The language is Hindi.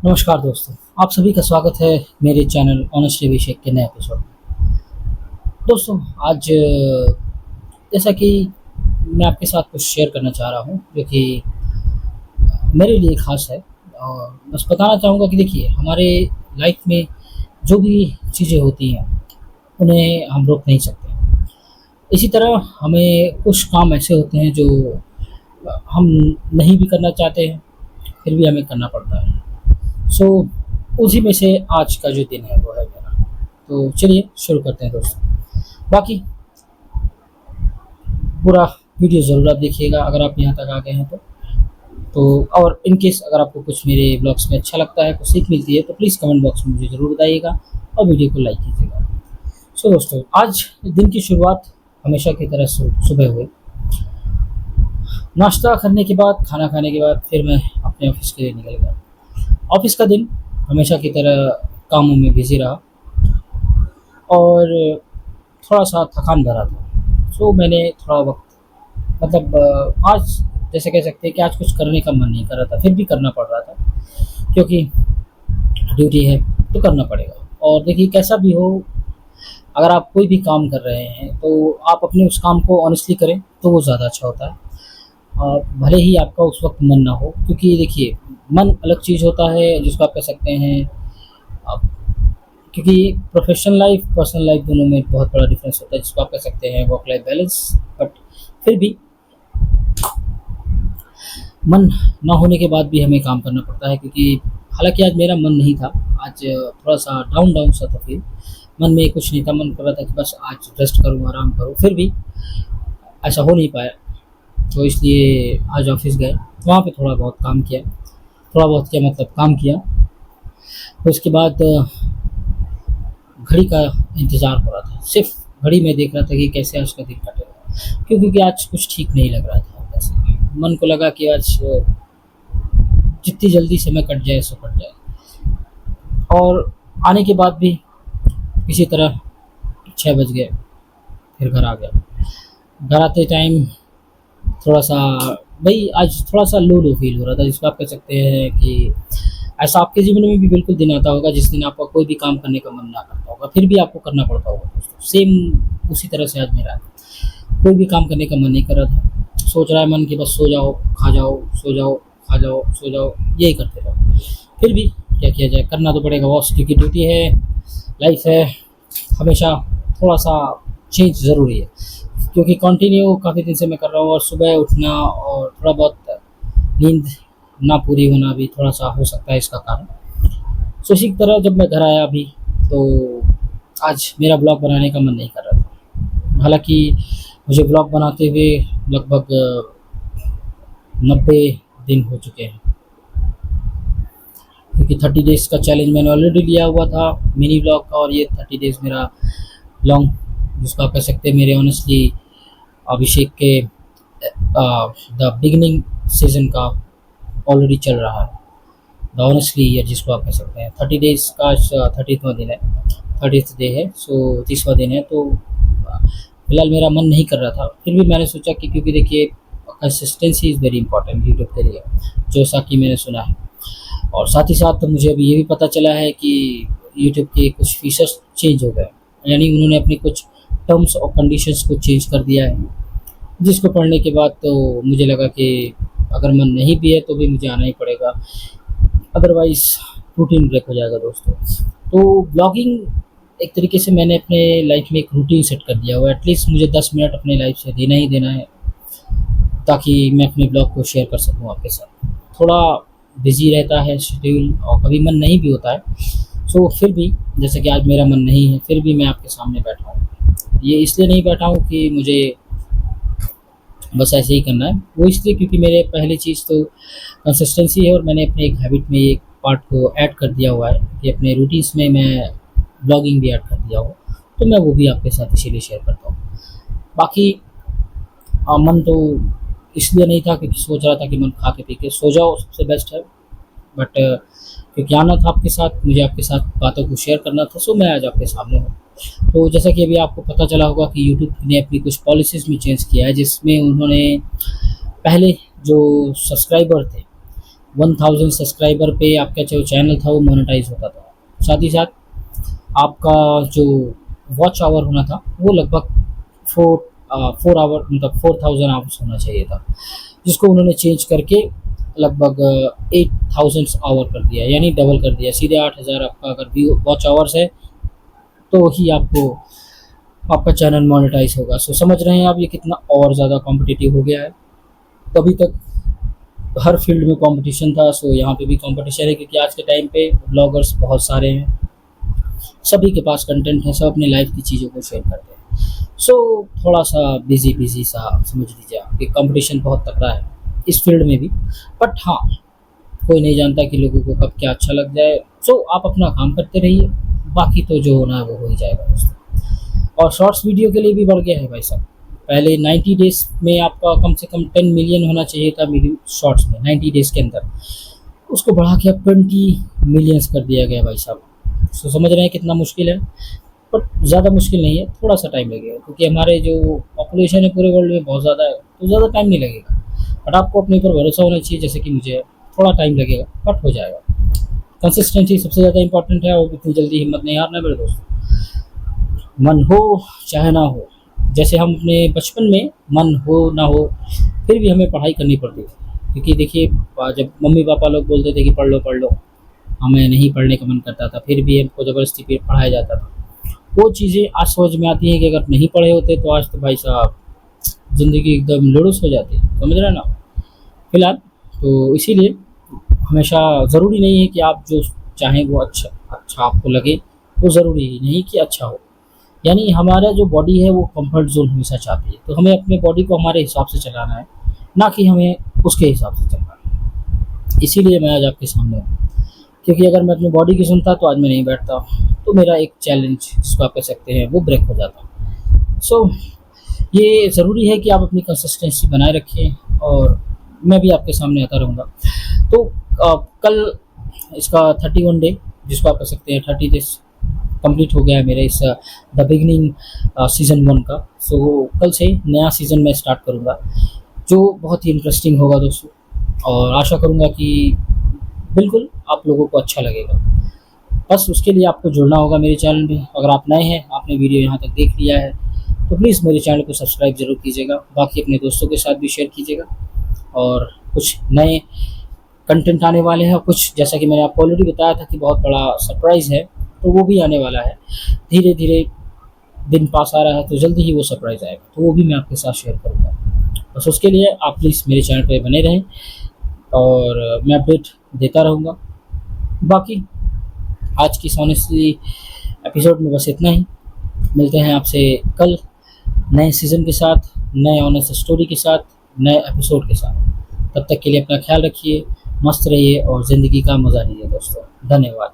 नमस्कार दोस्तों, आप सभी का स्वागत है मेरे चैनल ऑनेस्टली अभिषेक के नए एपिसोड में। दोस्तों, आज जैसा कि मैं आपके साथ कुछ शेयर करना चाह रहा हूँ जो कि मेरे लिए ख़ास है। और बस बताना चाहूँगा कि देखिए, हमारे लाइफ में जो भी चीज़ें होती हैं उन्हें हम रोक नहीं सकते। इसी तरह हमें कुछ काम ऐसे होते हैं जो हम नहीं भी करना चाहते हैं, फिर भी हमें करना पड़ता है। सो उसी में से आज का जो दिन है वो है मेरा। तो चलिए शुरू करते हैं दोस्तों। बाकी पूरा वीडियो ज़रूर आप देखिएगा अगर आप यहाँ तक आ गए हैं तो और इन केस अगर आपको कुछ मेरे ब्लॉग्स में अच्छा लगता है, कुछ सीख मिलती है, तो प्लीज़ कमेंट बॉक्स में मुझे ज़रूर बताइएगा और वीडियो को लाइक कीजिएगा। सो दोस्तों, आज दिन की शुरुआत हमेशा की तरह सुबह हुई। नाश्ता करने के बाद, खाना खाने के बाद फिर मैं अपने ऑफिस के लिए निकल गया। ऑफिस का दिन हमेशा की तरह कामों में बिज़ी रहा और थोड़ा-सा थकान भरा था। सो मैंने थोड़ा वक़्त आज जैसे कह सकते हैं कि आज कुछ करने का मन नहीं कर रहा था, फिर भी करना पड़ रहा था क्योंकि ड्यूटी है तो करना पड़ेगा। और देखिए, कैसा भी हो, अगर आप कोई भी काम कर रहे हैं तो आप अपने उस काम को ऑनेस्टली करें तो वो ज़्यादा अच्छा होता है। भले ही आपका उस वक़्त मन ना हो, क्योंकि देखिए, मन अलग चीज़ होता है जिसको आप कह सकते हैं आप, क्योंकि प्रोफ़ेशनल लाइफ़, पर्सनल लाइफ़ दोनों में बहुत बड़ा डिफ़रेंस होता है जिसको आप कह सकते हैं वर्क लाइफ़ बैलेंस। बट फिर भी मन ना होने के बाद भी हमें काम करना पड़ता है, क्योंकि हालाँकि आज मेरा मन नहीं था। आज थोड़ा-सा डाउन सा था फ़ील। मन में कुछ नहीं था, मन कर रहा था कि बस आज रेस्ट करूँ, आराम करूँ, फिर भी ऐसा हो नहीं पाया। तो इसलिए आज ऑफ़िस गए, वहाँ पे थोड़ा बहुत काम किया। थोड़ा बहुत क्या मतलब, काम किया। फिर उसके बाद घड़ी का इंतज़ार हो रहा था। सिर्फ़ घड़ी में देख रहा था कि कैसे आज का दिन कटेगा, क्योंकि आज कुछ ठीक नहीं लग रहा था वैसे। मन को लगा कि आज जितनी जल्दी समय कट जाए सो कट जाए। और आने के बाद भी किसी तरह 6 बज गए, फिर घर आ गया। घर आते टाइम थोड़ा-सा वही, आज थोड़ा-सा लो फ़ील हो रहा था जिसको आप कह सकते हैं कि ऐसा आपके जीवन में भी बिल्कुल दिन आता होगा जिस दिन आपका कोई भी काम करने का मन ना करता होगा, फिर भी आपको करना पड़ता होगा दोस्तों। सेम उसी तरह से आज मेरा है। कोई भी काम करने का मन नहीं कर रहा था। सोच रहा है मन कि बस सो जाओ, खा जाओ, सो जाओ, खा जाओ, सो जाओ, यही करते रहो। फिर भी क्या किया जाए, करना तो पड़ेगा बॉस, क्योंकि ड्यूटी है, लाइफ़ है, हमेशा थोड़ा-सा चेंज ज़रूरी है। क्योंकि कंटिन्यू काफ़ी दिन से मैं कर रहा हूँ और सुबह उठना और थोड़ा बहुत नींद ना पूरी होना भी थोड़ा-सा हो सकता है इसका कारण। सो इसी की तरह जब मैं घर आया अभी, तो आज मेरा ब्लॉग बनाने का मन नहीं कर रहा था। हालाँकि मुझे ब्लॉग बनाते हुए लगभग 90 दिन हो चुके हैं, क्योंकि 30 डेज़ का चैलेंज मैंने ऑलरेडी लिया हुआ था मिनी ब्लॉग का, और ये 30 डेज़ मेरा लॉन्ग, जिसको आप कह सकते हैं मेरे ऑनेस्टली अभिषेक के द बिगिनिंग सीज़न का ऑलरेडी चल रहा है। द ऑनेस्टली ईयर जिसको आप कह सकते हैं। 30 डेज़ का आज 30वां दिन है, 30th डे है, सो 30वां दिन है। तो फिलहाल मेरा मन नहीं कर रहा था, फिर भी मैंने सोचा कि क्योंकि देखिए, consistency is very important YouTube के लिए, जैसा कि मैंने सुना है। और साथ ही साथ मुझे अभी ये भी पता चला है कि यूट्यूब के कुछ फीचर्स चेंज हो गए, यानी उन्होंने अपनी कुछ टर्म्स और कंडीशंस को चेंज कर दिया है, जिसको पढ़ने के बाद तो मुझे लगा कि अगर मन नहीं भी है तो भी मुझे आना ही पड़ेगा, अदरवाइज़ रूटीन ब्रेक हो जाएगा दोस्तों। तो ब्लॉगिंग एक तरीके से मैंने अपने लाइफ में एक रूटीन सेट कर दिया हुआ है। एटलीस्ट मुझे 10 मिनट अपनी लाइफ से देना ही देना है, ताकि मैं अपने ब्लॉग को शेयर कर सकूँ आपके साथ। थोड़ा बिज़ी रहता है शेड्यूल और कभी मन नहीं भी होता है। सो फिर भी जैसे कि आज मेरा मन नहीं है, फिर भी मैं आपके सामने बैठा हूँ। ये इसलिए नहीं बैठा हूँ कि मुझे बस ऐसे ही करना है, वो इसलिए क्योंकि मेरे पहली चीज़ तो कंसिस्टेंसी है, और मैंने अपने एक हैबिट में एक पार्ट को ऐड कर दिया हुआ है कि अपने रूटीन्स में मैं ब्लॉगिंग भी ऐड कर दिया हूँ, तो मैं वो भी आपके साथ इसीलिए शेयर करता हूँ। बाकी मन तो इसलिए नहीं था क्योंकि सोच रहा था कि मन खा के पी के सो जाओ, सबसे बेस्ट है। बट क्योंकि आना था आपके साथ, मुझे आपके साथ बातों को शेयर करना था, सो मैं आज आपके सामने हूँ। तो जैसा कि अभी आपको पता चला होगा कि यूट्यूब ने अपनी कुछ पॉलिसीज़ में चेंज किया है, जिसमें उन्होंने पहले जो सब्सक्राइबर थे 1000 सब्सक्राइबर पे आपका जो चैनल था वो मोनेटाइज होता था। साथ ही साथ आपका जो वॉच आवर होना था वो लगभग 4 आवर मतलब 4000 आवर्स होना चाहिए था, जिसको उन्होंने चेंज करके लगभग 8000 आवर कर दिया, यानी डबल कर दिया। सीधे 8000 आपका अगर व्यू वॉच आवर्स है तो ही आपको आपका चैनल मोनेटाइज होगा। सो समझ रहे हैं आप ये कितना और ज़्यादा कॉम्पिटिटिव हो गया है। तभी तक हर फील्ड में कंपटीशन था, सो यहाँ पे भी कंपटीशन है, क्योंकि आज के टाइम पे ब्लॉगर्स बहुत सारे हैं, सभी के पास कंटेंट है, सब अपनी लाइफ की चीज़ों को शेयर करते हैं। सो थोड़ा सा बिजी सा समझ लीजिए आप कि कंपटीशन बहुत तगड़ा है इस फील्ड में भी। बट हाँ, कोई नहीं जानता कि लोगों को कब क्या अच्छा लग जाए। सो आप अपना काम करते रहिए, बाकी तो जो होना है वो हो ही जाएगा दोस्तों। और शॉर्ट्स वीडियो के लिए भी बढ़ गया है भाई साहब। पहले 90 डेज़ में आपका कम से कम 10 मिलियन होना चाहिए था वीडियो शॉर्ट्स में 90 डेज़ के अंदर, उसको बढ़ा के अब 20 मिलियंस कर दिया गया भाई साहब। सो समझ रहे हैं कितना मुश्किल है। बट ज़्यादा मुश्किल नहीं है, थोड़ा सा टाइम लगेगा, क्योंकि हमारे जो पॉपुलेशन है पूरे वर्ल्ड में बहुत ज़्यादा है, तो ज़्यादा टाइम नहीं लगेगा। बट आपको अपने ऊपर भरोसा होना चाहिए, जैसे कि मुझे थोड़ा टाइम लगेगा बट हो जाएगा। कंसिस्टेंसी सबसे ज़्यादा इंपॉर्टेंट है, और इतनी जल्दी हिम्मत नहीं हारना मेरे दोस्त। मन हो चाहे ना हो, जैसे हम अपने बचपन में मन हो ना हो फिर भी हमें पढ़ाई करनी पड़ती थी, क्योंकि देखिए जब मम्मी पापा लोग बोलते थे कि पढ़ लो, हमें नहीं पढ़ने का मन करता था, फिर भी हमको ज़बरदस्ती पे पढ़ाया जाता था। वो चीज़ें आज समझ में आती हैं कि अगर नहीं पढ़े होते तो आज तो भाई साहब ज़िंदगी एकदम लुढ़ुस हो जाती, समझ रहे हैं ना। फिलहाल तो इसीलिए हमेशा ज़रूरी नहीं है कि आप जो चाहें वो अच्छा अच्छा आपको लगे, वो ज़रूरी ही नहीं कि अच्छा हो। यानी हमारा जो बॉडी है वो कंफर्ट जोन हमेशा चाहती है, तो हमें अपने बॉडी को हमारे हिसाब से चलाना है, ना कि हमें उसके हिसाब से चलना है। इसीलिए मैं आज आपके सामने हूँ, क्योंकि अगर मैं अपनी बॉडी की सुनता तो आज मैं नहीं बैठता, तो मेरा एक चैलेंज जिसको आप कह सकते हैं वो ब्रेक हो जाता। सो ये ज़रूरी है कि आप अपनी कंसिस्टेंसी बनाए रखें, और मैं भी आपके सामने आता रहूँगा। तो कल इसका 31 डे जिसको आप कह सकते हैं 30 डेज़ कंप्लीट हो गया है मेरे इस द बिगनिंग सीज़न 1 का। सो कल से नया सीज़न मैं स्टार्ट करूँगा, जो बहुत ही इंटरेस्टिंग होगा दोस्तों, और आशा करूँगा कि बिल्कुल आप लोगों को अच्छा लगेगा। बस उसके लिए आपको जुड़ना होगा मेरे चैनल में। अगर आप नए हैं, आपने वीडियो यहाँ तक देख लिया है, तो प्लीज़ मेरे चैनल को सब्सक्राइब ज़रूर कीजिएगा, बाकी अपने दोस्तों के साथ भी शेयर कीजिएगा। और कुछ नए कंटेंट आने वाले हैं, कुछ जैसा कि मैंने आपको ऑलरेडी बताया था कि बहुत बड़ा सरप्राइज़ है, तो वो भी आने वाला है। धीरे धीरे दिन पास आ रहा है, तो जल्दी ही वो सरप्राइज़ आएगा, तो वो भी मैं आपके साथ शेयर करूँगा। बस उसके लिए आप प्लीज़ मेरे चैनल पे बने रहें, और मैं अपडेट देता रहूँगा। बाकी आज की ऑनेस्टली एपिसोड में बस इतना ही। मिलते हैं आपसे कल नए सीज़न के साथ, नए ऑनेस्ट स्टोरी के साथ, नए एपिसोड के साथ। तब तक के लिए अपना ख्याल रखिए, मस्त रहिए और ज़िंदगी का मज़ा लीजिए दोस्तों। धन्यवाद।